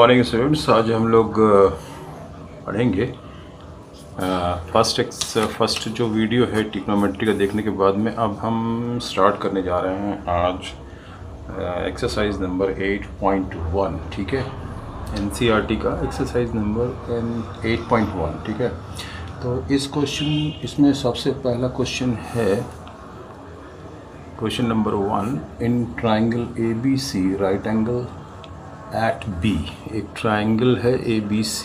Morning students, आज हम लोग पढ़ेंगे फर्स्ट जो वीडियो है ट्रिग्नोमेट्री का देखने के बाद में अब हम स्टार्ट करने जा रहे हैं आज एक्सरसाइज नंबर 8.1। ठीक है, एनसीईआरटी का एक्सरसाइज नंबर 8.1। ठीक है, तो इसमें सबसे पहला क्वेश्चन है question number 1। In triangle ABC right angle at B, एक ट्राइंगल है ABC,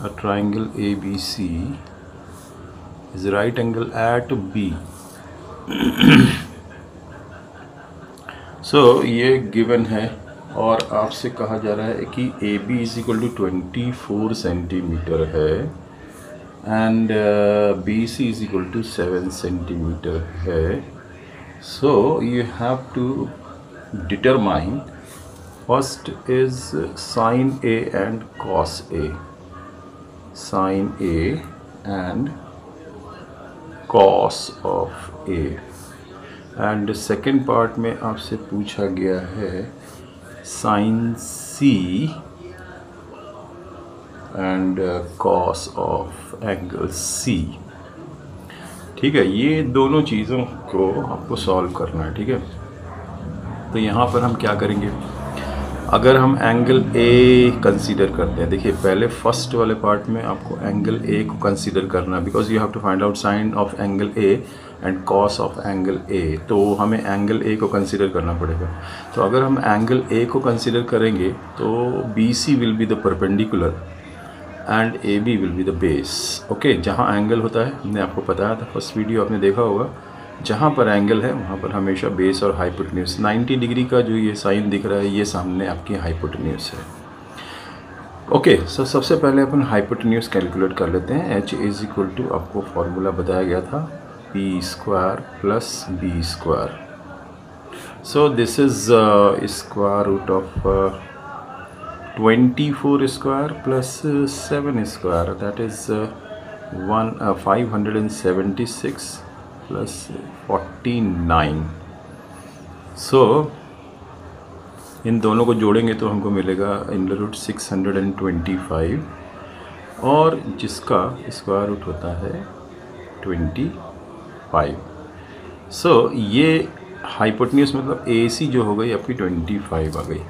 a triangle ABC is right angle at B। so ये गिवन है और आपसे कहा जा रहा है कि AB is equal to 24 centimetre है and BC is equal to 7 centimetre है। So you have to determine first is sin A and cos A, sin A and cos of A, and second part में आपसे पूछा गया है sin C and cos of angle C। ठीक है, ये दोनों चीज़ों को आपको सॉल्व करना है। ठीक है, तो यहाँ पर हम क्या करेंगे, अगर हम एंगल A कंसीडर करते हैं, देखिए पहले फर्स्ट वाले पार्ट में आपको एंगल A को कंसीडर करना है because you have to find out sine of angle A and cos of angle A, तो हमें एंगल A को कंसीडर करना पड़ेगा। तो अगर हम एंगल A को कंसीडर करेंगे तो BC will be the perpendicular and AB will be the base. Okay, जहाँ एंगल होता है, हमने आपको बताया था फर्स्ट वीडियो आपने देखा होगा, जहाँ पर एंगल है वहाँ पर हमेशा बेस और हाइपोटेन्यूज। 90 डिग्री का जो ये साइन दिख रहा है ये सामने आपकी हाइपोटेन्यूज है। ओके, सो सबसे पहले अपन हाइपोटेन्यूज कैलकुलेट कर लेते हैं। H इज इक्वल टू, आपको फॉर्मूला बताया गया था, P square plus B square. So this is square root of 24 square plus 7 square, that is 576 plus 49। So इन दोनों को जोड़ेंगे तो हमको मिलेगा अंडर रूट 625 और जिसका स्क्वायर रूट होता है 25। सो ये हाइपोटेन्यूज मतलब AC जो हो गई आपकी 25 आ गई।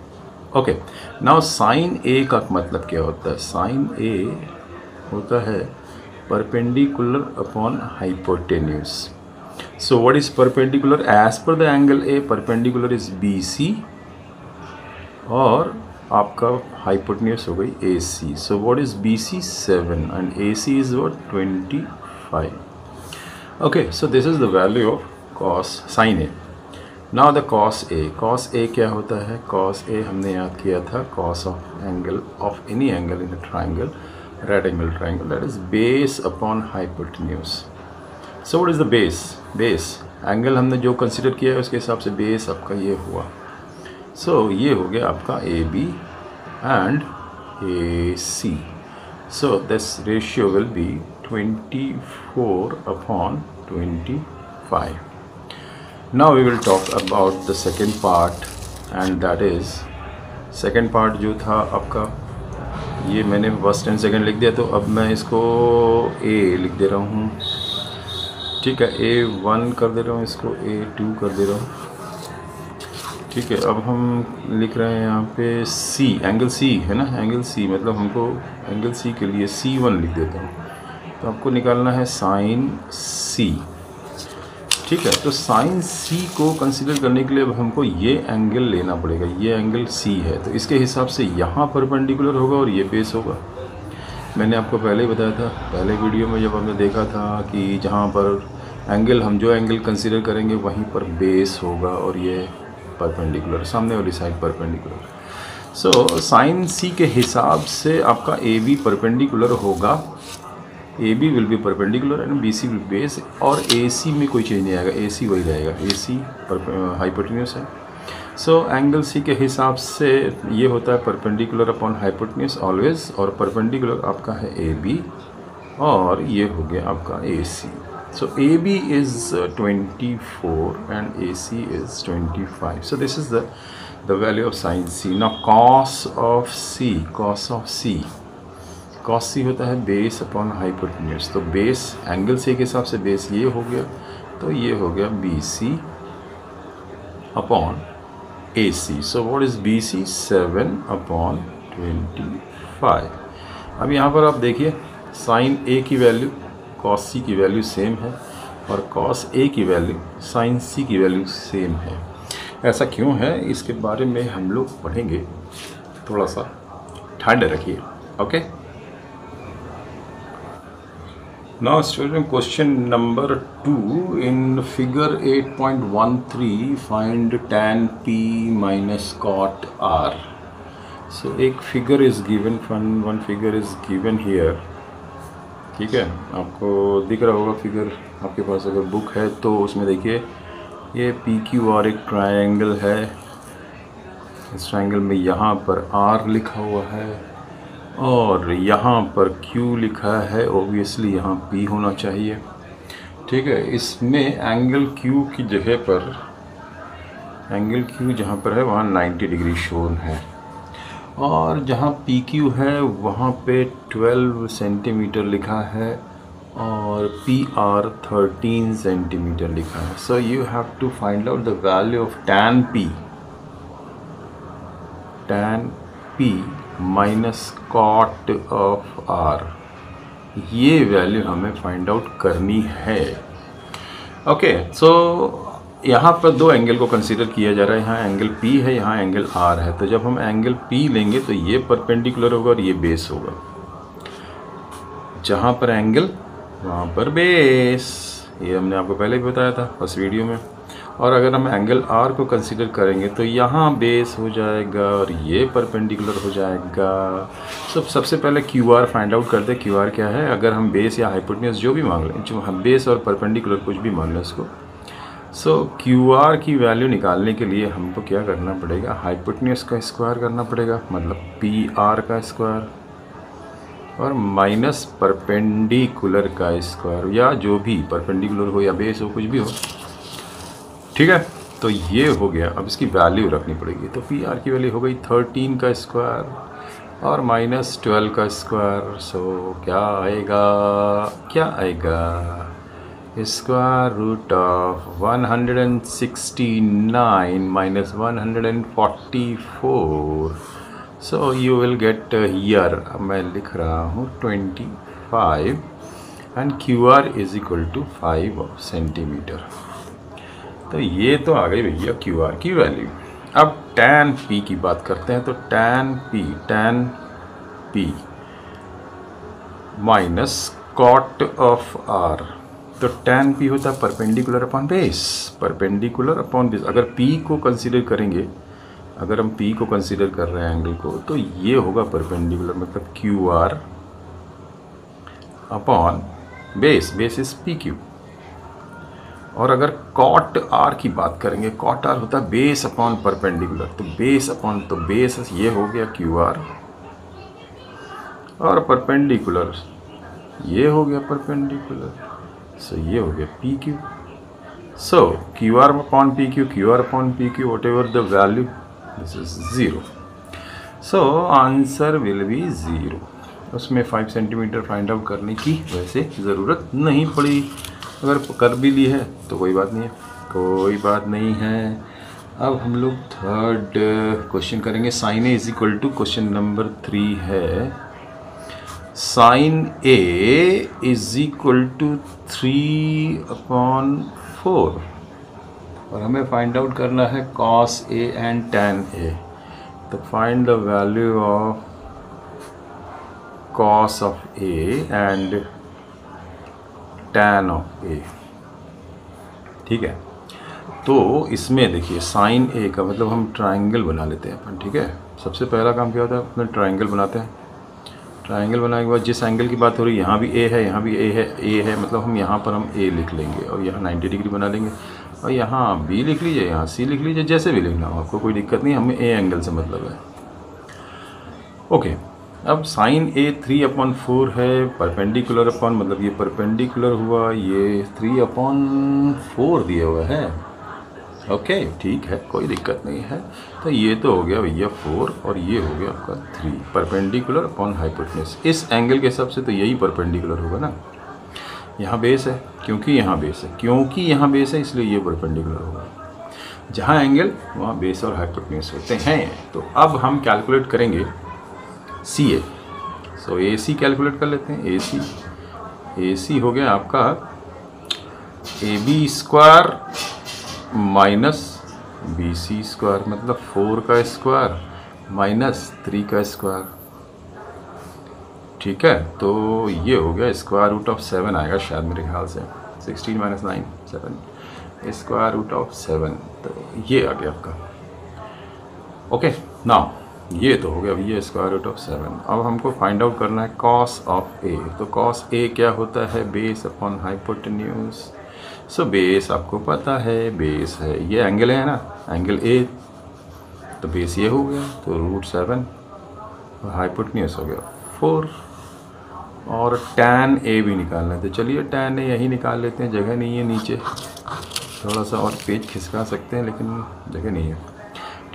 ओके, नाउ साइन A का मतलब क्या होता है? साइन A होता है perpendicular upon hypotenuse. So what is perpendicular? As per the angle A, perpendicular is BC और आपका hypotenuse हो गई AC। So what is BC? 7 and AC is what? 25। Okay, so this is the value of cos sin A। Now the cos A। cos A क्या होता है? cos A हमने याद किया था cos of angle of any angle in a triangle, right angle triangle, that is base upon hypotenuse। So what is the base? Base angle हमने जो consider किया है उसके हिसाब से बेस आपका ये हुआ। सो ये हो गया आपका AB and AC। So this ratio will be 24 upon 25। Now we will talk about the second part and that is, second part जो था आपका, ये मैंने फर्स्ट एंड सेकेंड लिख दिया, तो अब मैं इसको A लिख दे रहा हूँ। ठीक है, A1 कर दे रहा हूँ, इसको A2 कर दे रहा हूँ। ठीक है, अब हम लिख रहे हैं यहाँ पे C, एंगल C है ना, एंगल C मतलब हमको एंगल C के लिए C1 लिख देता हूँ। तो आपको निकालना है साइन C। ठीक है, तो साइन C को कंसीडर करने के लिए अब हमको ये एंगल लेना पड़ेगा। ये एंगल C है तो इसके हिसाब से यहाँ परपेंडिकुलर होगा और ये बेस होगा। मैंने आपको पहले ही बताया था, पहले वीडियो में जब हमने देखा था कि जहाँ पर एंगल, हम जो एंगल कंसीडर करेंगे वहीं पर बेस होगा और ये परपेंडिकुलर, सामने वाली side perpendicular. So sine C के हिसाब से आपका AB परपेंडिकुलर होगा, AB will be perpendicular and BC will base, और AC में कोई चेंज नहीं आएगा, AC वही रहेगा, AC हाइपोटेन्यूज है। सो एंगल C के हिसाब से ये होता है परपेंडिकुलर अपॉन हाइपोटेन्यूज ऑलवेज, और परपेंडिकुलर आपका है AB और ये हो गया आपका AC. So AB is 24 and AC is 25. So this is the value of sin C. Now cos of C होता है बेस अपॉन हाइपोटेन्यूज. तो बेस एंगल C के हिसाब से बेस ये हो गया, तो ये हो गया BC upon AC. So what is BC? 7 upon 25. अब यहाँ पर आप देखिए साइन A की वैल्यू cos C की वैल्यू सेम है और cos A की वैल्यू sin C की वैल्यू सेम है. ऐसा क्यों है इसके बारे में हम लोग पढ़ेंगे. थोड़ा सा ठंड रखिए. Okay. Now student, question number 2 in figure 8.13 find tan P minus cot R. So एक figure is given, one figure is given here. ठीक है, आपको दिख रहा होगा फिगर. आपके पास अगर बुक है तो उसमें देखिए ये PQR एक ट्रायंगल है. इस ट्रायंगल में यहाँ पर R लिखा हुआ है और यहाँ पर Q लिखा है. ओबियसली यहाँ P होना चाहिए. ठीक है, इसमें एंगल Q की जगह पर एंगल Q जहाँ पर है वहाँ 90 डिग्री शोन है और जहाँ PQ है वहाँ पे 12 सेंटीमीटर लिखा है और PR 13 सेंटीमीटर लिखा है. So you have to find out the value of tan P minus cot of R. ये वैल्यू हमें फाइंड आउट करनी है. ओके. सो यहाँ पर दो एंगल को कंसीडर किया जा रहा है. यहाँ एंगल P है, यहाँ एंगल R है. तो जब हम एंगल P लेंगे तो ये परपेंडिकुलर होगा और ये बेस होगा. जहाँ पर एंगल वहाँ पर बेस. ये हमने आपको पहले भी बताया था फर्स्ट वीडियो में. और अगर हम एंगल R को कंसीडर करेंगे तो यहाँ बेस हो जाएगा और ये परपेंडिकुलर हो जाएगा. सबसे पहले QR फाइंड आउट करते हैं. QR क्या है? अगर हम बेस या हाइपोटेन्यूज जो भी मान लें, जो हम बेस और परपेंडिकुलर कुछ भी मान लें उसको. सो QR की वैल्यू निकालने के लिए हमको क्या करना पड़ेगा? हाइपोटेन्यूज का स्क्वायर करना पड़ेगा, मतलब PR का स्क्वायर और माइनस परपेंडिकुलर का स्क्वायर, या जो भी परपेंडिकुलर हो या बेस हो कुछ भी हो. ठीक है, तो ये हो गया. अब इसकी वैल्यू रखनी पड़ेगी. तो PR की वैल्यू हो गई 13 का स्क्वायर और माइनस 12 का स्क्वायर. सो क्या आएगा? Square root of 169 minus 144. So you will get here, मैं लिख रहा हूँ 25 and QR is equal to 5 centimetre. तो ये तो आ गई भैया QR की वैल्यू. अब tan P की बात करते हैं. तो tan P minus cot of R. तो tan P होता है परपेंडिकुलर अपॉन बेस. अगर P को कंसीडर करेंगे, अगर हम P को कंसीडर कर रहे हैं एंगल को, तो ये होगा परपेंडिकुलर, मतलब QR upon base is PQ. और अगर कॉट R की बात करेंगे, कॉट R होता है बेस अपॉन परपेंडिकुलर. तो बेस ये हो गया QR और परपेंडिकुलर ये हो गया परपेंडिकुलर. सो ये हो गया PQ. So QR upon PQ what ever the value, this is 0. So answer will be 0. उसमें 5 सेंटीमीटर फाइंड आउट करने की वैसे ज़रूरत नहीं पड़ी. अगर कर भी ली है तो कोई बात नहीं है. अब हम लोग थर्ड क्वेश्चन करेंगे. Sine A is equal to, question number 3 है, sine A is equal to 3/4 और हमें फाइंड आउट करना है cos A and tan A. तो find the value of cos of A and tan of A. ठीक है, तो इसमें देखिए साइन A का मतलब हम ट्रायंगल बना लेते हैं अपन. ठीक है, सबसे पहला काम क्या होता है, अपने ट्रायंगल बनाते हैं. ट्रायंगल बनाने के बाद जिस एंगल की बात हो रही है, यहाँ भी A है, यहाँ भी A है, मतलब हम यहाँ पर हम A लिख लेंगे और यहाँ 90 डिग्री बना लेंगे और यहाँ B लिख लीजिए, यहाँ C लिख लीजिए, जैसे भी लिखना हो आपको, कोई दिक्कत नहीं. हमें A एंगल से मतलब है. ओके, अब साइन ए 3/4 है, परपेंडिकुलर अपॉन मतलब ये परपेंडिकुलर हुआ, ये 3/4 दिया हुआ है। ओके ठीक है, कोई दिक्कत नहीं है। तो ये तो हो गया भैया 4 और ये हो गया आपका 3, परपेंडिकुलर अपॉन हाइपोटेन्यूज। इस एंगल के हिसाब से तो यही परपेंडिकुलर होगा ना, यहाँ बेस है, क्योंकि यहाँ बेस है इसलिए ये परपेंडिकुलर होगा। जहाँ एंगल वहाँ बेस और हाइपोटेन्यूज होते हैं। तो अब हम कैलकुलेट करेंगे सी ए। सो ए सी कैलकुलेट कर लेते हैं। ए सी हो गया आपका AB² माइनस BC² मतलब 4 का स्क्वायर माइनस 3 का स्क्वायर। ठीक है, तो ये हो गया स्क्वायर रूट ऑफ 7 आएगा शायद मेरे ख्याल से, 16 - 9 7 स्क्वायर रूट ऑफ 7। तो ये आ गया आपका। ओके नाउ ये तो हो गया भैया स्क्वायर रूट ऑफ 7। अब हमको फाइंड आउट करना है कॉस ऑफ ए। तो कॉस ए क्या होता है, base upon hypotenuse. So base आपको पता है, बेस है ये एंगल है ना, एंगल ए, तो बेस ये हो गया तो √7 और हाइपोटेन्यूज हो गया 4। और tan ए भी निकालना है, तो चलिए tan ए यही निकाल लेते हैं, जगह नहीं है नीचे, थोड़ा सा और पेज खिसका सकते हैं लेकिन जगह नहीं है।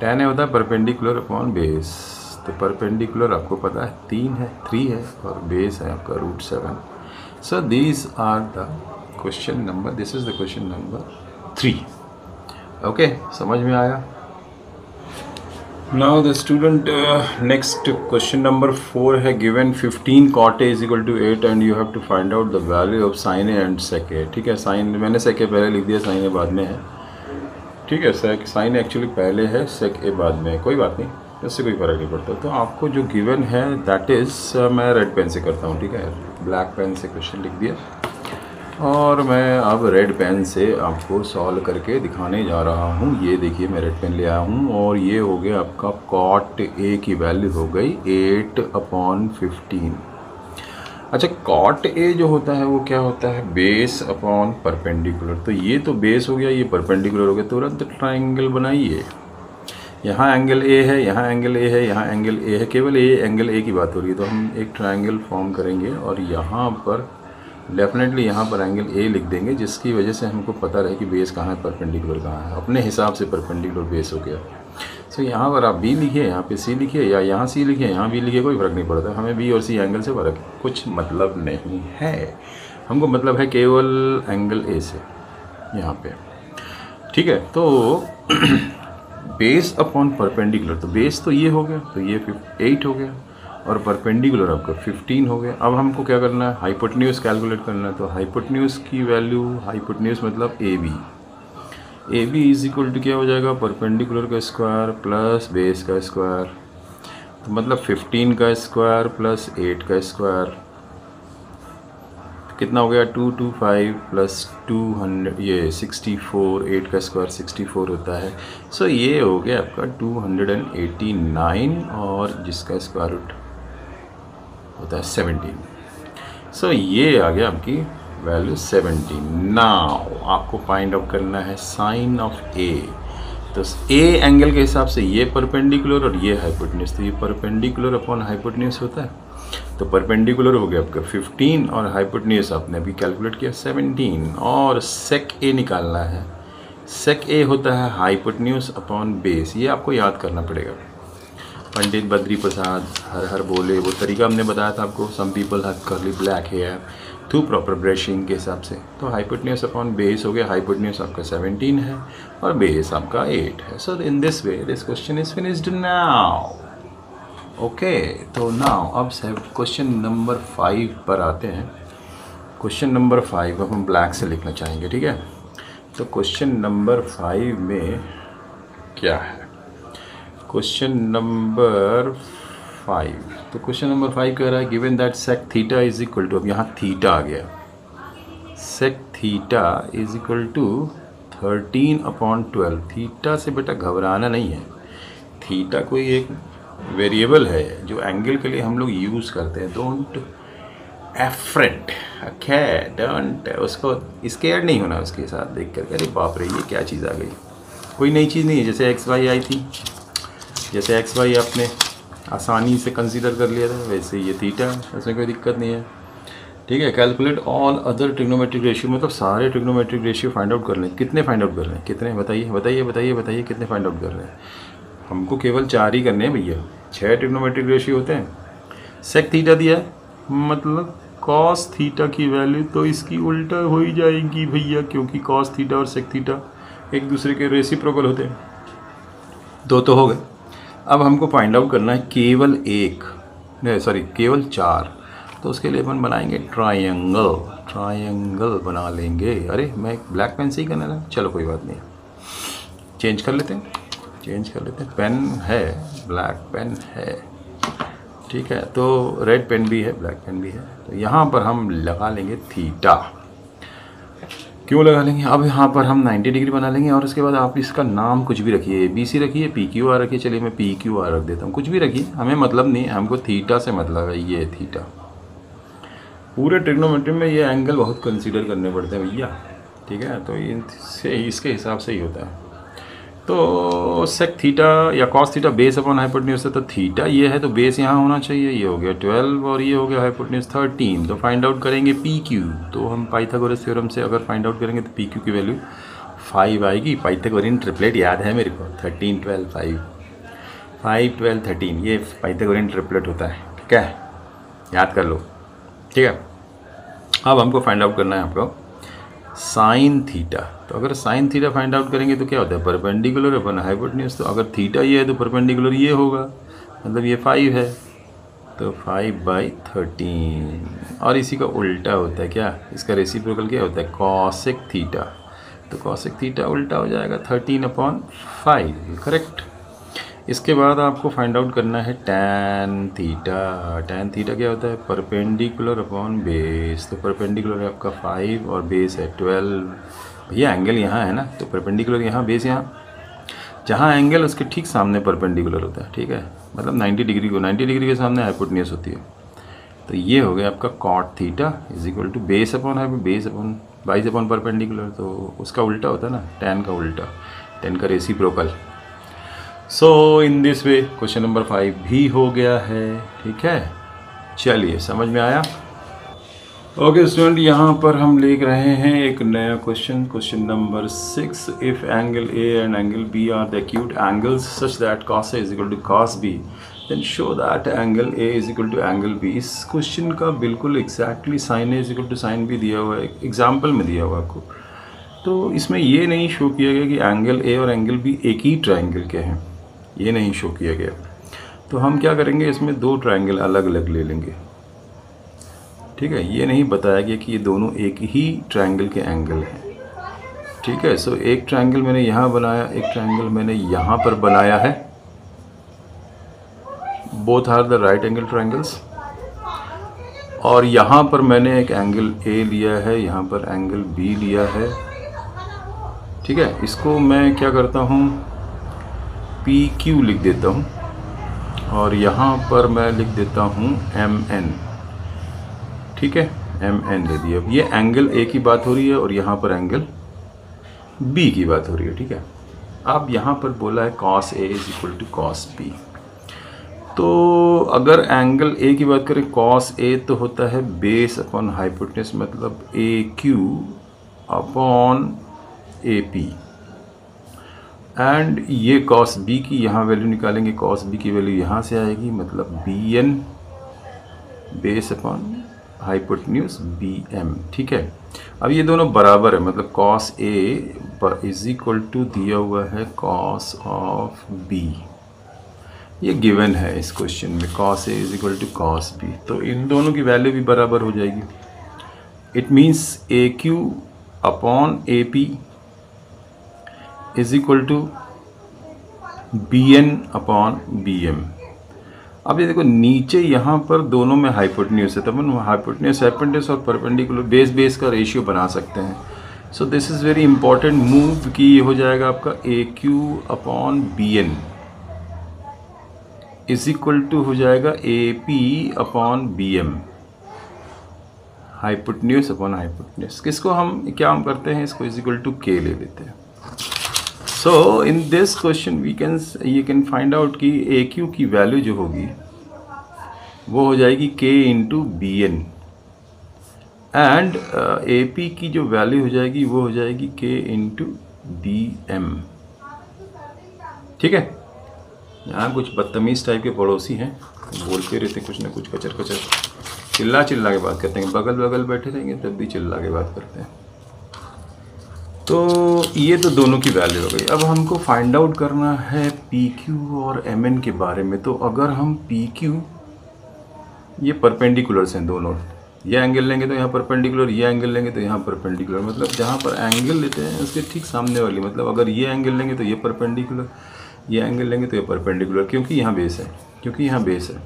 tan ए होता है परपेंडिकुलर अपॉन बेस। तो परपेंडिकुलर आपको पता है 3 है और बेस है आपका √7। So this are the question number, this is the question number 3। Okay, समझ में आया? Now the student next question number 4 है given 15 cot A is equal to 8 and you have to find out the value of sin A and sec A। ठीक है, sign मैंने sec A पहले लिख दिया, sin A बाद में है। ठीक है, sin एक्चुअली पहले है, sec A बाद में है, कोई बात नहीं, इससे कोई फर्क नहीं पड़ता। तो आपको जो गिवन है दैट इज़, मैं रेड पेन से करता हूँ। ठीक है, ब्लैक पेन से क्वेश्चन लिख दिया और मैं अब रेड पेन से आपको सॉल्व करके दिखाने जा रहा हूँ। ये देखिए मैं रेड पेन ले आया हूँ और ये हो गया आपका कॉट ए की वैल्यू हो गई 8/15। अच्छा, कॉट ए जो होता है वो क्या होता है, बेस अपॉन परपेंडिकुलर। तो ये तो बेस हो गया, ये परपेंडिकुलर हो गया, तुरंत ट्राइंगल बनाइए। यहाँ एंगल ए है, यहाँ एंगल ए है, यहाँ एंगल ए है, केवल एंगल ए की बात हो रही है। तो हम एक ट्राइंगल फॉर्म करेंगे और यहाँ पर डेफिनेटली यहाँ पर एंगल ए लिख देंगे, जिसकी वजह से हमको पता रहे कि बेस कहाँ है, परपेंडिकुलर कहाँ है। अपने हिसाब से परपेंडिकुलर बेस हो गया। सो यहाँ पर आप बी लिखिए, यहाँ पे सी लिखिए, या यहाँ सी लिखिए, यहाँ बी लिखिए, कोई फ़र्क नहीं पड़ता। हमें बी और सी एंगल से फ़र्क कुछ मतलब नहीं है, हमको मतलब है केवल एंगल ए से यहाँ पे। ठीक है, तो बेस अपॉन परपेंडिकुलर, तो बेस तो ये हो गया, तो ये 8 हो गया और परपेंडिकुलर आपका 15 हो गया। अब हमको क्या करना है, हाइपोटेन्यूज कैलकुलेट करना है। तो हाइपोटेन्यूज की वैल्यू, हाइपोटेन्यूज मतलब A B is equal to क्या हो जाएगा, परपेंडिकुलर का स्क्वायर प्लस बेस का स्क्वायर, तो मतलब 15 का स्क्वायर प्लस 8 का स्क्वायर, तो कितना हो गया 225 प्लस 200, ये 64, 8 का स्क्वायर 64 होता है। सो ये हो गया आपका 289 और जिसका स्क्वायर रूट होता है 17। सो ये आ गया आपकी वैल्यू 17। नाउ आपको फाइंड आउट करना है साइन ऑफ ए। तो ए एंगल के हिसाब से ये परपेंडिकुलर और ये हाइपोटेन्यूज, तो ये परपेंडिकुलर अपॉन हाइपोटेन्यूज होता है। तो परपेंडिकुलर हो गया आपका 15 और हाइपोटेन्यूज आपने अभी कैलकुलेट किया 17। और सेक ए निकालना है। सेक ए होता है हाइपोटेन्यूज अपॉन बेस, ये आपको याद करना पड़ेगा। पंडित बद्री प्रसाद हर हर बोले, वो तरीका हमने बताया था आपको। Some people have curly black hair through proper brushing के हिसाब से। तो हाइपोटेन्यूज अपॉन बेस हो गया, हाइपोटेन्यूज आपका 17 है और बेस आपका 8 है। So in this way this question is finished now. Okay, तो नाउ अब क्वेश्चन नंबर 5 पर आते हैं। क्वेश्चन नंबर 5 अब हम ब्लैक से लिखना चाहेंगे। ठीक है, तो क्वेश्चन नंबर 5 में क्या है, क्वेश्चन नंबर 5, तो क्वेश्चन नंबर 5 कह रहा है given that sec theta is equal to, अब यहाँ थीटा आ गया, sec theta is equal to 13/12। Theta से बेटा घबराना नहीं है, थीटा कोई एक वेरिएबल है जो एंगल के लिए हम लोग यूज़ करते हैं। डोंट एफ्रेट, ओके, डोंट, उसको स्केयर नहीं होना उसके साथ देख कर, अरे बाप रे ये क्या चीज़ आ गई, कोई नई चीज़ नहीं है। जैसे एक्स वाई आई थी, जैसे एक्स वाई आसानी से कंसीडर कर लिया था, वैसे ये थीटा, इसमें कोई दिक्कत नहीं है। ठीक है, calculate all other trigonometric ratio, मतलब सारे ट्रिग्नोमेट्रिक रेशियो फाइंड आउट कर लें। कितने फाइंड आउट कर रहे हैं, कितने बताइए बताइए बताइए बताइए, कितने फाइंड आउट कर रहे हैं? हमको केवल 4 ही करने हैं भैया, 6 ट्रिग्नोमेट्रिक रेशियो होते हैं। सेक थीटा दिया है, मतलब कॉस थीटा की वैल्यू तो इसकी उल्टा हो ही जाएगी भैया, क्योंकि कॉस थीटा और सेक थीटा एक दूसरे के रेसिप्रोकल होते हैं। 2 तो हो गए। अब हमको फाइंड आउट करना है केवल केवल 4। तो उसके लिए अपन बनाएंगे ट्रायंगल बना लेंगे। अरे मैं ब्लैक पेन से ही करना है, चलो कोई बात नहीं, चेंज कर लेते हैं। पेन है, ब्लैक पेन है, ठीक है, तो रेड पेन भी है, ब्लैक पेन भी है। तो यहाँ पर हम लगा लेंगे थीटा। क्यों लगा लेंगे? अब यहाँ पर हम 90 डिग्री बना लेंगे और उसके बाद आप इसका नाम कुछ भी रखिए, ABC रखिए, PQR रखिए, चलिए मैं PQR रख देता हूँ, कुछ भी रखिए, हमें मतलब नहीं है, हमको थीटा से मतलब है। ये थीटा, पूरे ट्रिग्नोमेट्री में ये एंगल बहुत कंसीडर करने पड़ते हैं भैया, ठीक है, तो इसके हिसाब से ही होता है। तो सेक थीटा या cos theta base upon hypotenuse है, तो थीटा ये है तो बेस यहाँ होना चाहिए, ये हो गया 12 और ये हो गया हाइपोटेन्यूज 13। तो फाइंड आउट करेंगे PQ, तो हम पाइथागोरस थ्योरम से अगर फाइंड आउट करेंगे तो PQ की वैल्यू 5 आएगी। पाइथागोरियन ट्रिपलेट याद है मेरे को, 13 12 5, 5 12 13, ये पाइथागोरियन ट्रिपलेट होता है, ठीक है, याद कर लो, ठीक है। अब हमको फाइंड आउट करना है आपको साइन थीटा। तो अगर साइन थीटा फाइंड आउट करेंगे तो क्या होता है, परपेंडिकुलर अपन हाइपोटेन्यूज। तो अगर थीटा ये है तो परपेंडिकुलर ये होगा, मतलब ये 5 है, तो 5/13। और इसी का उल्टा होता है क्या, इसका रेसिप्रोकल क्या होता है, कॉसेक थीटा। तो कॉसेक थीटा उल्टा हो जाएगा 13/5, करेक्ट। इसके बाद आपको फाइंड आउट करना है टैन थीटा। टैन थीटा क्या होता है, परपेंडिकुलर अपॉन बेस। तो परपेंडिकुलर है आपका 5 और बेस है 12। भैया एंगल यहाँ है ना, तो परपेंडिकुलर यहाँ, बेस यहाँ, जहाँ एंगल उसके ठीक सामने परपेंडिकुलर होता है, ठीक है, मतलब 90 डिग्री को 90 डिग्री के सामने हाइपोटेन्यूज होती है। तो ये हो गया आपका cot theta is equal to base upon बाइस अपॉन परपेंडिकुलर। तो उसका उल्टा होता है ना, टैन का उल्टा, टैन का reciprocal. So in this way question number 5 भी हो गया है, ठीक है। चलिए, समझ में आया? ओके स्टूडेंट, यहाँ पर हम लिख रहे हैं एक नया question, question number 6। If angle A and angle B are the acute angles such that cos A is equal to cos B, then show that angle A is equal to angle B। इस question का बिल्कुल exactly sine A is equal to sine B दिया हुआ है, example में दिया हुआ है आपको। तो इसमें ये नहीं शो किया गया कि एंगल A और एंगल B एक ही ट्राइंगल के हैं, ये नहीं शो किया गया। तो हम क्या करेंगे, इसमें 2 ट्राइंगल अलग अलग ले लेंगे, ठीक है। ये नहीं बताया गया कि ये दोनों एक ही ट्राइंगल के एंगल हैं, ठीक है। सो एक ट्राइंगल मैंने यहाँ बनाया, एक ट्राइंगल मैंने यहाँ पर बनाया है, both are the right angle triangles. और यहाँ पर मैंने एक एंगल A लिया है, यहाँ पर एंगल B लिया है, ठीक है। इसको मैं क्या करता हूँ, PQ लिख देता हूँ और यहाँ पर मैं लिख देता हूँ MN, ठीक है, MN ले दिया। अब ये एंगल A की बात हो रही है और यहाँ पर एंगल B की बात हो रही है, ठीक है। अब यहाँ पर बोला है cos A is equal to cos B। तो अगर एंगल A की बात करें, cos A तो होता है बेस अपॉन हाइपोटेन्यूज, मतलब AQ अपॉन AP। एंड ये cos B की यहाँ वैल्यू निकालेंगे, cos B की वैल्यू यहाँ से आएगी, मतलब BN base upon hypotenuse BM, ठीक है। अब ये दोनों बराबर है, मतलब cos A is equal to दिया हुआ है cos ऑफ B, ये गिवन है इस क्वेश्चन में, cos A is equal to cos B। तो इन दोनों की वैल्यू भी बराबर हो जाएगी। It means AQ upon AP is equal to BN upon BM। अब ये देखो नीचे यहाँ पर दोनों में हाइपोटेन्यूज है, तब हम हाइपोटेन्यूज और परपेंडिकुलर बेस का रेशियो बना सकते हैं। So this is very important move कि ये हो जाएगा आपका AQ अपॉन BN इज इक्वल टू हो जाएगा AP upon BM, hypotenuse upon hypotenuse. किसको हम क्या हम करते हैं, इसको इज इक्वल टू K ले लेते हैं। So in this question you can find out कि ए क्यू की वैल्यू जो होगी वो हो जाएगी k into B N, and A P की जो वैल्यू हो जाएगी वो हो जाएगी के इंटू बी एम। ठीक है, यहाँ कुछ बदतमीज़ टाइप के पड़ोसी हैं, बोलते रहते कुछ ना कुछ कचर कचर, चिल्ला चिल्ला के बात करते हैं, बगल बगल बैठे रहेंगे तब भी चिल्ला के बात करते हैं। तो ये तो दोनों की वैल्यू हो गई। अब हमको फाइंड आउट करना है पी क्यू और एम एन के बारे में। तो अगर हम पी क्यू, ये परपेंडिकुलर्स हैं दोनों, ये एंगल लेंगे तो यहाँ परपेंडिकुलर, ये एंगल लेंगे तो यहाँ परपेंडिकुलर, मतलब जहाँ पर एंगल लेते हैं उसके ठीक सामने वाली, मतलब अगर ये एंगल लेंगे तो ये परपेंडिकुलर, ये एंगल लेंगे तो ये परपेंडिकुलर, क्योंकि यहाँ बेस है, क्योंकि यहाँ बेस है।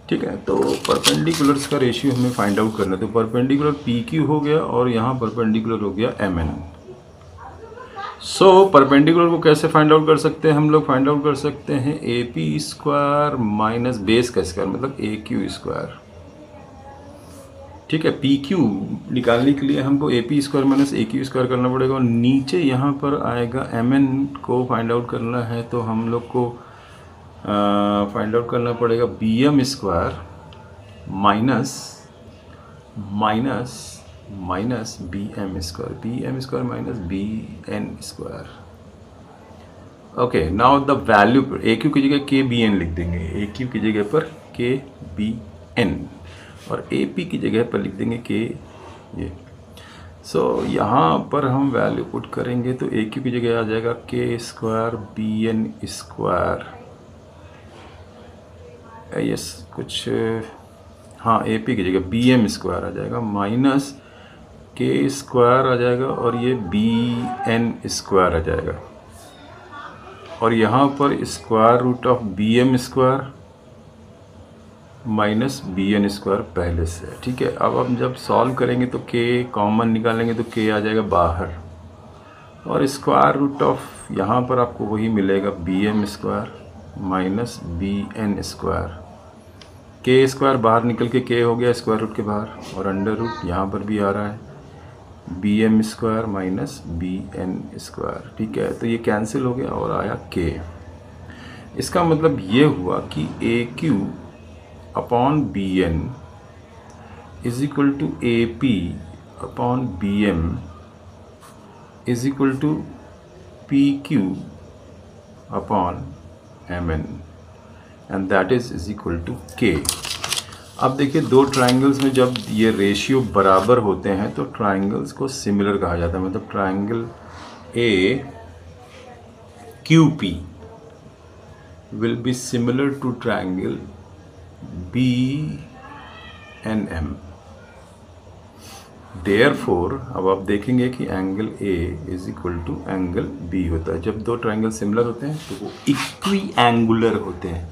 ठीक है, तो परपेंडिकुलर्स का रेशियो हमें फाइंड आउट करना है। तो परपेंडिकुलर पी क्यू हो गया और यहाँ परपेंडिकुलर हो गया एम एन। सो परपेंडिकुलर को कैसे फाइंड आउट कर सकते हैं हम लोग? फाइंड आउट कर सकते हैं A P square minus base का स्क्वायर, मतलब ए क्यू स्क्वायर। ठीक है, पी क्यू निकालने के लिए हमको A P square minus A Q square करना पड़ेगा, और नीचे यहाँ पर आएगा एम एन को फाइंड आउट करना है, तो हम लोग को फाइंड आउट करना पड़ेगा B M square minus minus minus B M square minus B N square. Okay, now the value, A Q की जगह के बी एन लिख देंगे, ए क्यू की जगह पर के बी एन, और ए पी की जगह पर लिख देंगे के ये। सो यहाँ पर हम वैल्यू पुट करेंगे तो ए क्यू की जगह आ जाएगा k square B N square, yes कुछ, हाँ ए पी की जगह बी एम स्क्वायर आ जाएगा, माइनस के स्क्वायर आ जाएगा, और ये बी एन स्क्वायर आ जाएगा, और यहाँ पर square root of B M square minus B N square पहले से है। ठीक है, अब हम जब सॉल्व करेंगे तो के कॉमन निकालेंगे तो के आ जाएगा बाहर, और स्क्वायर रूट ऑफ यहाँ पर आपको वही मिलेगा B M square minus B N square. K square बाहर निकल के हो गया स्क्वायर रूट के बाहर, और अंडर रूट यहाँ पर भी आ रहा है B M square minus B N square. ठीक है, तो ये कैंसिल हो गया और आया के। इसका मतलब ये हुआ कि A Q upon B N is equal to A P upon B M is equal to P Q upon M N, and that is equal to K. अब देखिए, दो ट्राइंगल्स में जब ये रेशियो बराबर होते हैं तो ट्राइंगल्स को सिमिलर कहा जाता है, मतलब triangle A Q P will be similar to triangle B N M. Therefore अब आप देखेंगे कि angle A is equal to angle B होता है। जब दो ट्राइंगल सिमिलर होते हैं तो वो इक्वी एंगुलर होते हैं।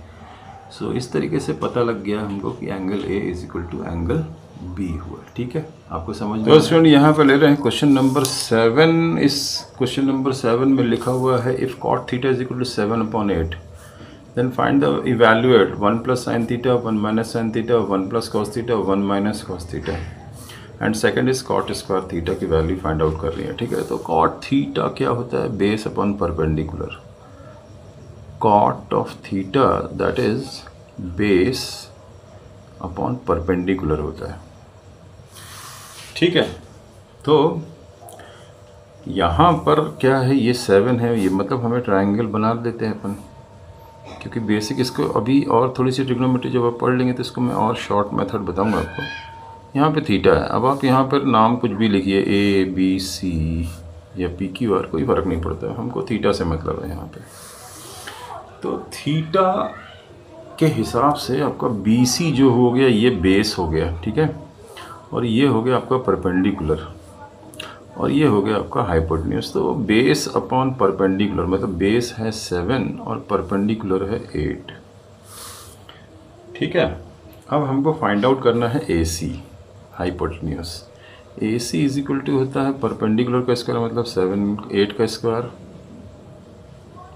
सो इस तरीके से पता लग गया हमको कि angle A is equal to angle B हुआ। ठीक है, आपको समझ में? तो स्टूडेंट यहाँ पे ले रहे हैं क्वेश्चन नंबर 7। इस क्वेश्चन नंबर 7 में लिखा हुआ है if cot theta is equal to 7/8 then find the evaluate 1 plus sine theta 1 minus sine theta 1 plus cos theta 1 minus cos theta, and second is cot square theta की value find out कर रही है। ठीक है, तो cot theta क्या होता है? Base upon perpendicular. Cot of theta that is base upon perpendicular होता है। ठीक है, तो यहाँ पर क्या है, ये 7 है, ये मतलब हमें ट्रायंगल बना देते हैं अपन, क्योंकि बेसिक इसको अभी और थोड़ी सी ट्रिग्नोमेट्री जब आप पढ़ लेंगे तो इसको मैं और शॉर्ट मेथड बताऊंगा आपको। यहाँ पे थीटा है, अब आप यहाँ पर नाम कुछ भी लिखिए, ए बी सी या पी क्यू आर, कोई फ़र्क नहीं पड़ता है, हमको थीटा से मतलब है यहाँ पे। तो थीटा के हिसाब से आपका बी सी जो हो गया ये बेस हो गया, ठीक है, और ये हो गया आपका परपेंडिकुलर, और ये हो गया आपका हाइपोटेन्यूज। तो बेस अपॉन परपेंडिकुलर मतलब बेस है 7 और परपेंडिकुलर है 8। ठीक है, अब हमको फाइंड आउट करना है A C hypotenuse. A C is equal to होता है परपेंडिकुलर का स्क्वायर मतलब 8 का स्क्वायर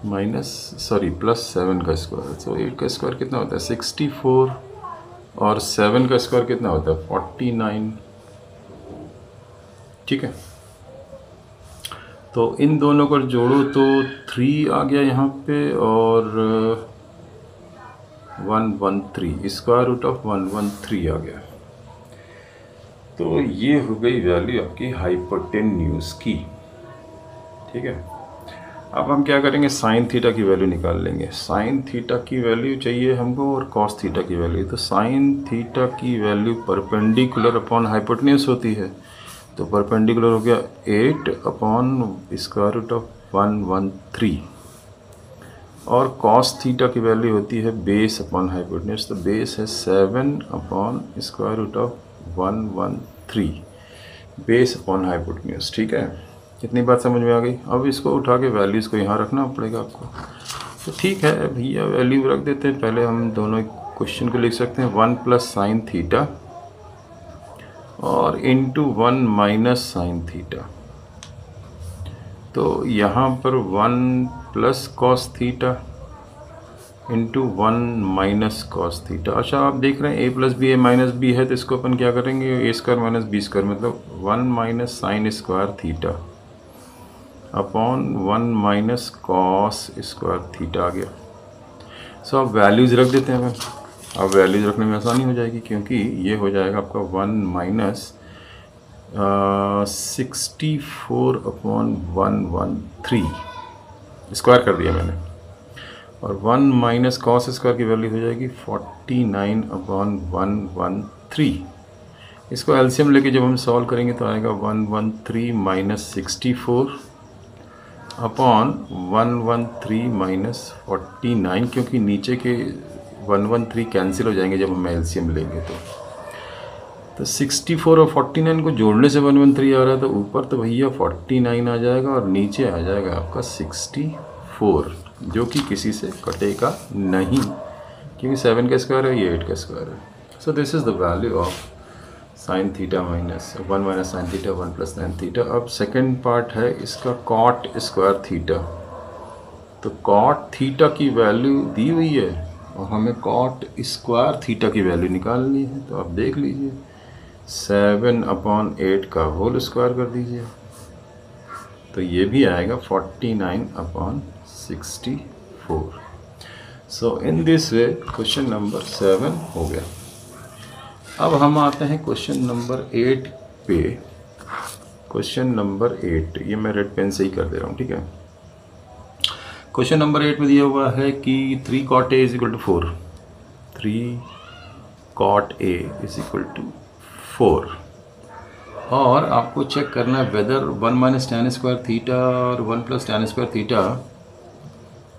प्लस 7 का स्क्वायर। तो 8 का स्क्वायर कितना होता है 64 और 7 का स्क्वायर कितना होता है 49। ठीक है, तो इन दोनों को जोड़ो तो 3 आ गया यहाँ पे और 113 स्क्वायर रूट ऑफ 113 आ गया। तो ये हो गई वैल्यू आपकी हाइपोटेन्यूज की। ठीक है, अब हम क्या करेंगे, साइन थीटा की वैल्यू निकाल लेंगे। साइन थीटा की वैल्यू चाहिए हमको और कॉस थीटा की वैल्यू। तो साइन थीटा की वैल्यू परपेंडिकुलर अपॉन हाइपोटेन्यूज होती है, तो परपेंडिकुलर हो गया 8 अपॉन स्क्वायर रूट ऑफ 113 और कॉस थीटा की वैल्यू होती है बेस अपॉन हाइपोटेन्यूज। तो बेस है 7 upon square root of 113 base upon hypotenuse. ठीक है, कितनी बात समझ में आ गई। अब इसको उठा के वैल्यूज़ को यहाँ रखना पड़ेगा आपको। तो ठीक है भैया, वैल्यू रख देते हैं। पहले हम दोनों क्वेश्चन को लिख सकते हैं 1 प्लस साइन थीटा और इंटू 1 माइनस साइन थीटा। तो यहाँ पर 1 plus cos theta into 1 minus cos theta. अच्छा, आप देख रहे हैं a plus B A minus B है, तो इसको अपन क्या करेंगे, A square minus B square, मतलब 1 minus sine square theta upon 1 minus cos square theta आ गया। सो अब वैल्यूज़ रख देते हैं। अब वैल्यूज़ रखने में आसानी हो जाएगी, क्योंकि ये हो जाएगा आपका 1 माइनस 64 अपॉन 113 स्क्वायर कर दिया मैंने, और 1 माइनस कॉस स्क्वायर की वैल्यू हो जाएगी 49 अपॉन 113। इसको एलसीएम लेके जब हम सॉल्व करेंगे तो आएगा 113 माइनस 64 अपॉन 113 माइनस 49, क्योंकि नीचे के 113 कैंसिल हो जाएंगे जब हम एलसीएम लेंगे। तो 64 और 49 को जोड़ने से 113 आ रहा है, तो ऊपर तो भैया 49 आ जाएगा और नीचे आ जाएगा आपका 64, जो कि किसी से कटेगा नहीं, क्योंकि 7 का स्क्वायर है, ये 8 का स्क्वायर है। सो this is the value of sine theta minus 1 minus sine theta 1 plus sine theta. अब सेकंड पार्ट है इसका कॉट स्क्वायर थीटा। तो कॉट थीटा की वैल्यू दी हुई है और हमें कॉट स्क्वायर थीटा की वैल्यू निकालनी है। तो आप देख लीजिए, 7 अपॉन 8 का होल स्क्वायर कर दीजिए, तो ये भी आएगा 49 upon 64। So in this way question number 7 हो गया। अब हम आते हैं क्वेश्चन नंबर 8 पे। क्वेश्चन नंबर 8, ये मैं रेड पेन से ही कर दे रहा हूँ, ठीक है। क्वेश्चन नंबर 8 में दिया हुआ है कि 3 cot a is equal to 4, 3 cot a is equal to 4, और आपको चेक करना है whether 1 minus tan square theta और 1 plus tan square theta,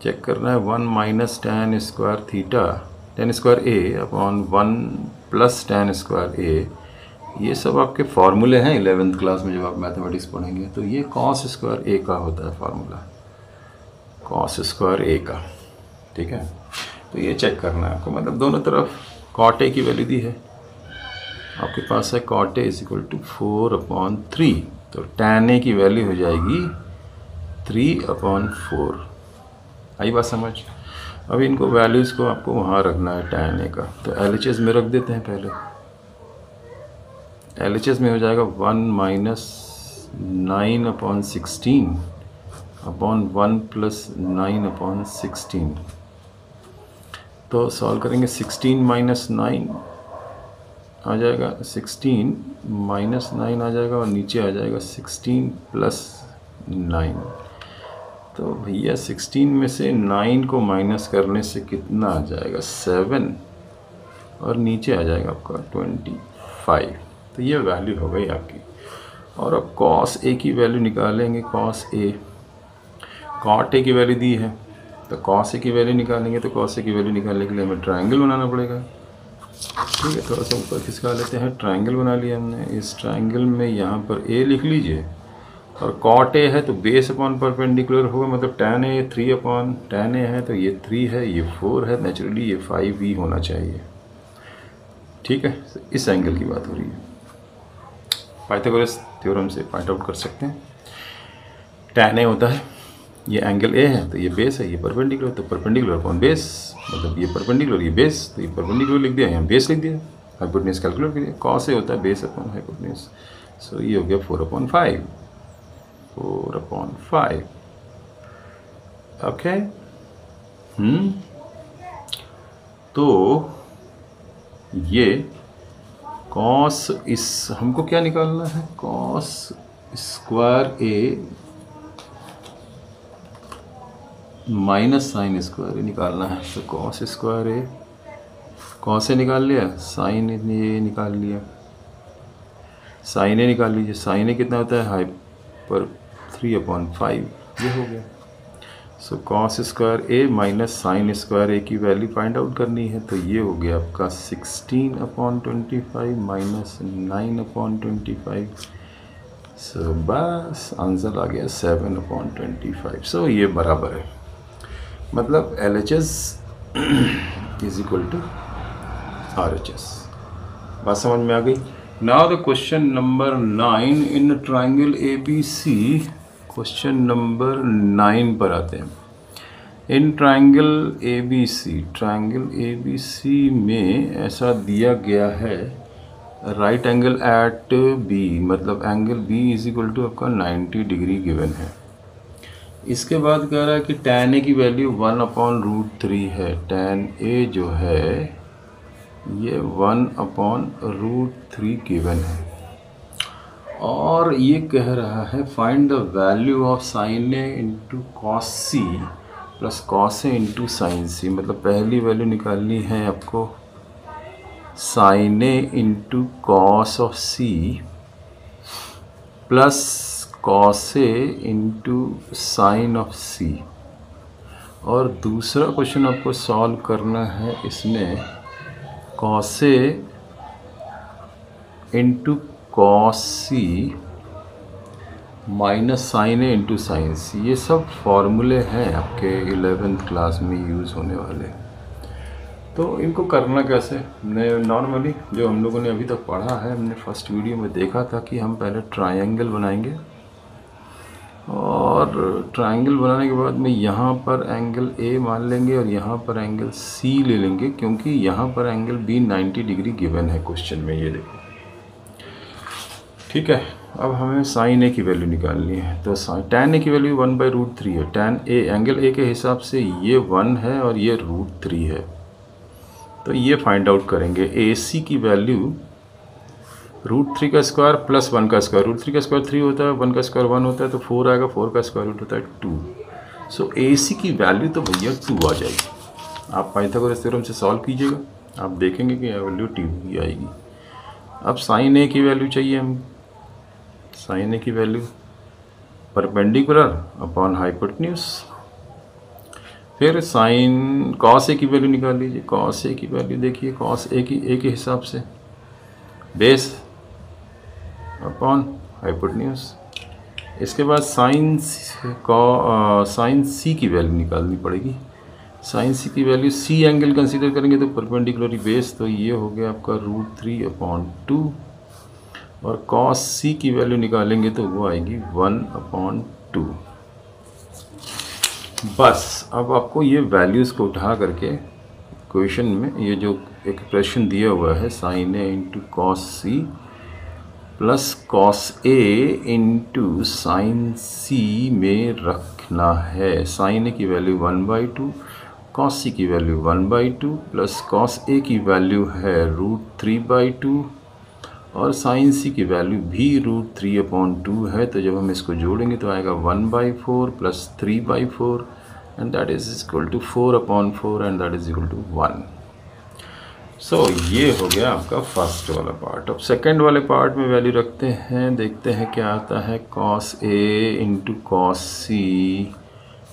check करना है 1 minus tan square theta tan square a upon 1 plus tan square a। ये सब आपके फार्मूले हैं 11th क्लास में जब आप मैथमेटिक्स पढ़ेंगे। तो ये cos स्क्वायर a का होता है फार्मूला, cos स्क्वायर a का, ठीक है। तो ये चेक करना है आपको, मतलब दोनों तरफ cot a की वैल्यू दी है आपके पास है, cot a is equal to 4 upon 3, तो tan a की वैल्यू हो जाएगी 3 अपॉन 4। आई बात समझ। अब इनको वैल्यूज़ को आपको वहाँ रखना है tan a का, तो LHS में रख देते हैं पहले। LHS में हो जाएगा 1 minus 9 upon 16 upon 1 plus 9 upon 16। तो सॉल्व करेंगे, 16 माइनस 9 आ जाएगा, 16 माइनस 9 आ जाएगा और नीचे आ जाएगा 16 प्लस 9। तो भैया 16 में से 9 को माइनस करने से कितना आ जाएगा, 7, और नीचे आ जाएगा आपका 25। तो ये वैल्यू हो गई आपकी। और अब cos a की वैल्यू निकालेंगे, cos a, cot a की वैल्यू दी है, तो cos a की वैल्यू निकालेंगे। तो cos a की वैल्यू निकालने के लिए हमें ट्रायंगल बनाना पड़ेगा, ठीक है। थोड़ा सा ऊपर खिसका लेते हैं, ट्रायंगल बना लिया हमने। इस ट्रायंगल में यहाँ पर a लिख लीजिए, और cot a है तो बेस अपॉन परपेंडिकुलर होगा, मतलब tan a 3 upon tan a है तो ये 3 है, ये 4 है, नेचुरली ये 5 होना चाहिए, ठीक है। इस एंगल की बात हो रही है, पाइथागोरस थ्योरम से पॉइंट आउट कर सकते हैं। tan a होता है, ये एंगल a है तो ये बेस है, ये परपेंडिकुलर, तो परपेंडिकुलर अपॉन बेस, मतलब ये परपेंडिकुलर ये बेस, तो ये परपेंडिकुलर लिख दिया, यहाँ बेस लिख दिया, हाइपोटेन्यूज कैलकुलेट करिए। cos a होता है बेस अपॉन हाइपोटेन्यूज, सो ये हो गया 4 अपॉन 5। 4/5। ओके। तो ये कॉस, इस हमको क्या निकालना है, कॉस स्क्वायर ए माइनस साइन स्क्वायर ए निकालना है। तो cos square A, cos A निकाल लिया, साइन ए निकाल लिया, साइन ए निकाल लीजिए। साइन ए कितना होता है, हाइपर 3/5, ये हो गया। सो कॉस स्क्वायर ए माइनस साइन स्क्वायर ए की वैल्यू फाइंड आउट करनी है। तो ये हो गया आपका 16/25 माइनस 9/25। सो बस आंसर आ गया 7/25। सो ये बराबर है, मतलब LHS is equal to RHS। बात समझ में आ गई। Now the question number 9 in triangle ABC। Question number 9 पर आते हैं। इन ट्राइंगल ABC में ऐसा दिया गया है, राइट एंगल एट B, मतलब angle B is equal to आपका 90 डिग्री गिवन है। इसके बाद कह रहा है कि tan A की वैल्यू 1/√3 है। tan A जो है ये 1/√3 गिवन है, और ये कह रहा है find the value of sine A into cos C plus cos A into sine C. मतलब पहली वैल्यू निकालनी है आपको sine A into cos of C plus cos A into sine of C. और दूसरा क्वेश्चन आपको सॉल्व करना है, इसमें cos A into cos C minus sine A into sine C. ये सब फॉर्मूले हैं आपके 11th क्लास में यूज़ होने वाले। तो इनको करना कैसे, नॉर्मली जो हम लोगों ने अभी तक पढ़ा है, हमने फर्स्ट वीडियो में देखा था कि हम पहले ट्रायंगल बनाएंगे, और ट्रायंगल बनाने के बाद में यहाँ पर एंगल ए मान लेंगे और यहाँ पर एंगल सी ले लेंगे, क्योंकि यहाँ पर एंगल बी 90 डिग्री गिवन है क्वेश्चन में, ये देखो। ठीक है, अब हमें साइन ए की वैल्यू निकालनी है। तो tan ए की वैल्यू 1/√3 है। tan ए एंगल ए के हिसाब से ये 1 है और ये √3 है। तो ये फाइंड आउट करेंगे। AC की वैल्यू √3 का स्क्वायर प्लस 1 का स्क्वायर। √3 का स्क्वायर 3 होता है, 1 का स्क्वायर 1 होता है, तो 4 आएगा। 4 का स्क्वायर रूट होता है 2। सो AC की वैल्यू तो भैया 2 आ जाएगी। आप पाइथागोरस थ्योरम से सॉल्व कीजिएगा, आप देखेंगे कि वैल्यू 2 ही आएगी। अब साइन ए की वैल्यू चाहिए हम। साइन ए की वैल्यू परपेंडिकुलर अपॉन हाइपोटेन्यूज। फिर साइन कॉस ए की वैल्यू निकाल लीजिए। कॉस ए की वैल्यू देखिए, कॉस ए के हिसाब से बेस अपॉन हाइपोटेन्यूज। इसके बाद साइन सी की वैल्यू निकालनी पड़ेगी। साइन सी की वैल्यू, सी एंगल कंसीडर करेंगे तो परपेंडिकुलर बेस, तो ये हो गया आपका √3/2। और कॉस सी की वैल्यू निकालेंगे तो वो आएगी 1/2। बस अब आपको ये वैल्यूज़ को उठा करके क्वेश्चन में ये जो एक्सप्रेशन दिया हुआ है, sine A into cos C plus cos A into sine C में रखना है। साइन ए की वैल्यू 1/2, कॉस सी की वैल्यू 1/2 प्लस कॉस ए की वैल्यू है √3/2 और साइन सी की वैल्यू भी √3/2 है। तो जब हम इसको जोड़ेंगे तो आएगा 1/4 plus 3/4 and that is equal to 4/4 and that is equal to 1। So ये हो गया आपका फर्स्ट वाला पार्ट। अब सेकंड वाले पार्ट में वैल्यू रखते हैं, देखते हैं क्या आता है। Cos A into cos C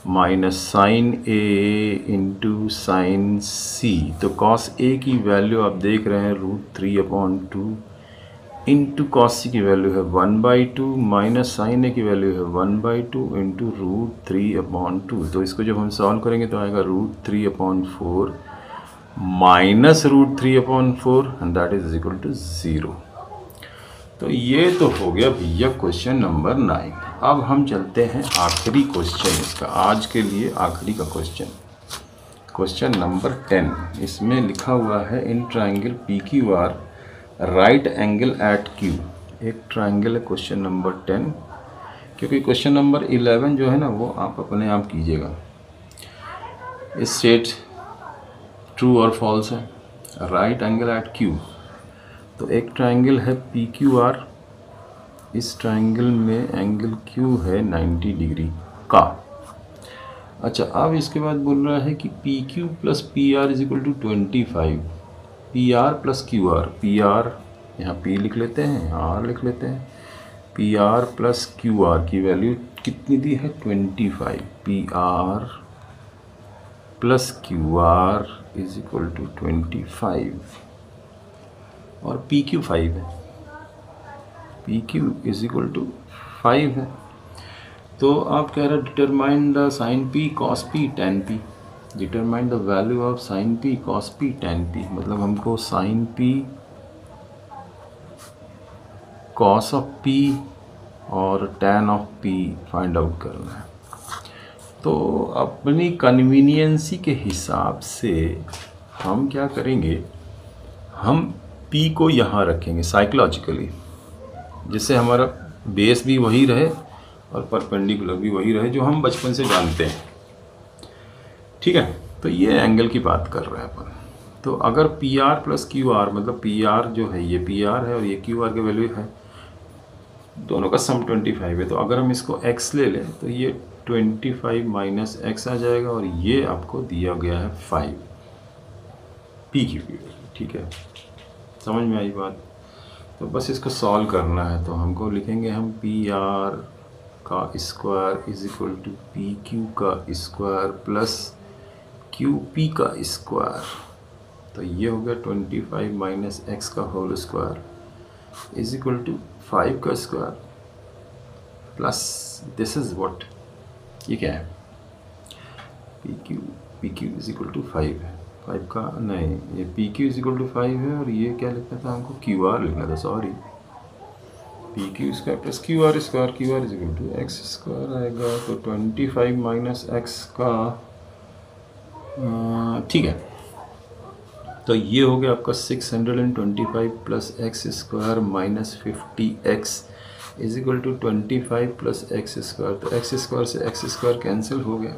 minus sine A into sine सी। तो कॉस ए की वैल्यू आप देख रहे हैं √3/2 इंटू कॉस सी की वैल्यू है 1/2 माइनस साइन ए की वैल्यू है 1/2 इंटू √3/2। तो इसको जब हम सॉल्व करेंगे तो आएगा √3/4 minus √3/4 and that is equal to 0। तो ये तो हो गया भैया क्वेश्चन नंबर 9। अब हम चलते हैं आखिरी क्वेश्चन, इसका आज के लिए आखिरी का क्वेश्चन, क्वेश्चन नंबर 10। इसमें लिखा हुआ है in triangle PQR right angle at Q। एक ट्राइंगल है, क्वेश्चन नंबर 10। क्योंकि क्वेश्चन नंबर 11 जो है ना वो आप अपने आप कीजिएगा। इस स्टेट ट्रू और फॉल्स है। राइट एंगल एट क्यू, तो एक ट्रायंगल है पी क्यू आर, इस ट्रायंगल में एंगल क्यू है 90 डिग्री का। अच्छा, अब इसके बाद बोल रहा है कि P Q plus P R is equal to 25, P R plus Q R, P R यहाँ पी लिख लेते हैं, यहाँ आर लिख लेते हैं। P R plus Q R की वैल्यू कितनी दी है 25, P R plus Q R is equal to 25 और पी क्यू 5 है, P Q is equal to 5 है। तो आप कह रहे determine the sine P cos P tan P, determine the value of sine P cos P tan P, मतलब हमको sine P cos of P और tan of P find out करना है। तो अपनी कन्वीनियंसी के हिसाब से हम क्या करेंगे, हम पी को यहाँ रखेंगे साइकोलॉजिकली, जिससे हमारा बेस भी वही रहे और परपेंडिकुलर भी वही रहे जो हम बचपन से जानते हैं। ठीक है, तो ये एंगल की बात कर रहे हैं अपन। तो अगर P R plus Q are, मतलब पी आर जो है ये पी आर है और ये क्यू आर की वैल्यू है, दोनों का सम 25 है। तो अगर हम इसको x ले लें तो ये 25 माइनस x आ जाएगा और ये आपको दिया गया है 5 पी की वैल्यू। ठीक है, समझ में आई बात? तो बस इसको सॉल्व करना है। तो हमको लिखेंगे हम पी आर का square is equal to P Q का स्क्वायर प्लस क्यू पी का स्क्वायर। तो ये हो गया 25 माइनस एक्स का whole square is equal to 5 का square plus this is what, ये क्या है, P Q is equal to 5 है, 5 का नहीं, ये P Q is equal to 5 है और ये क्या लिखना था हमको, क्यू आर लिखना था, sorry, P Q square plus Q R square, Q R is equal to X square आएगा। तो 25 माइनस एक्स का, ठीक है, तो ये हो गया आपका 625 plus X square minus 50x is equal to 25 plus X square. तो एक्स स्क्वायर से एक्स स्क्वायर कैंसिल हो गया।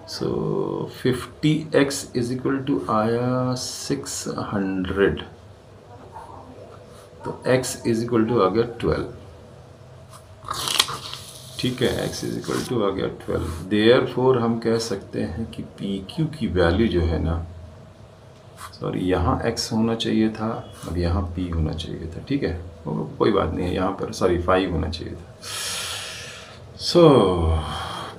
सो 50x इज इक्वल टू आया 600, तो x इज इक्वल टू आ गया 12। ठीक है, x इज इक्वल टू आ गया 12। देयरफॉर हम कह सकते हैं कि पी क्यू की वैल्यू जो है ना, सॉरी यहाँ x होना चाहिए था और यहाँ p होना चाहिए था। ठीक है, कोई बात नहीं है, यहाँ पर सॉरी 5 होना चाहिए था। सो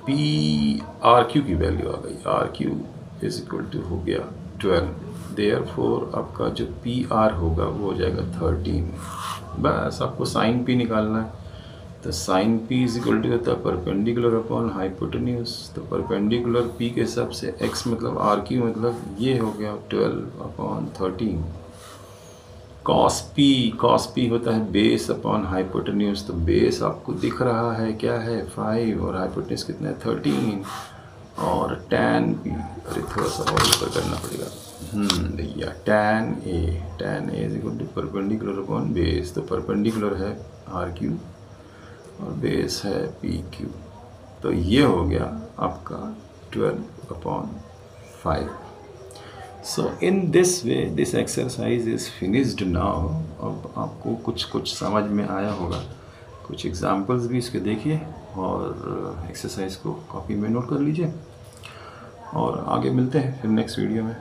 पी आर क्यू की वैल्यू आ गई, R Q is equal to हो गया 12। देयरफॉर आपका जो पी आर होगा वो हो जाएगा 13। बस आपको साइन पी निकालना है। तो sine P is equal to होता है परपेंडिकुलर अपॉन हाइपोटेन्यूज। तो परपेंडिकुलर पी के हिसाब से एक्स मतलब आर क्यू मतलब ये हो गया 12 अपॉन 13। कॉस पी होता है बेस अपॉन हाइपोटेन्यूज। तो बेस आपको दिख रहा है क्या है 5 और हाइपोटेन्यूज कितना है 13 और टैन पी, अरे थोड़ा सा और ऊपर करना पड़ेगा भैया, tan A is equal to perpendicular upon base. तो परपेंडिकुलर है आर क्यू और बेस है पी क्यू। तो ये हो गया आपका 12 upon 5। So in this way this exercise is finished now. अब आपको कुछ समझ में आया होगा। कुछ एग्जांपल्स भी इसके देखिए और एक्सरसाइज को कॉपी में नोट कर लीजिए और आगे मिलते हैं फिर नेक्स्ट वीडियो में।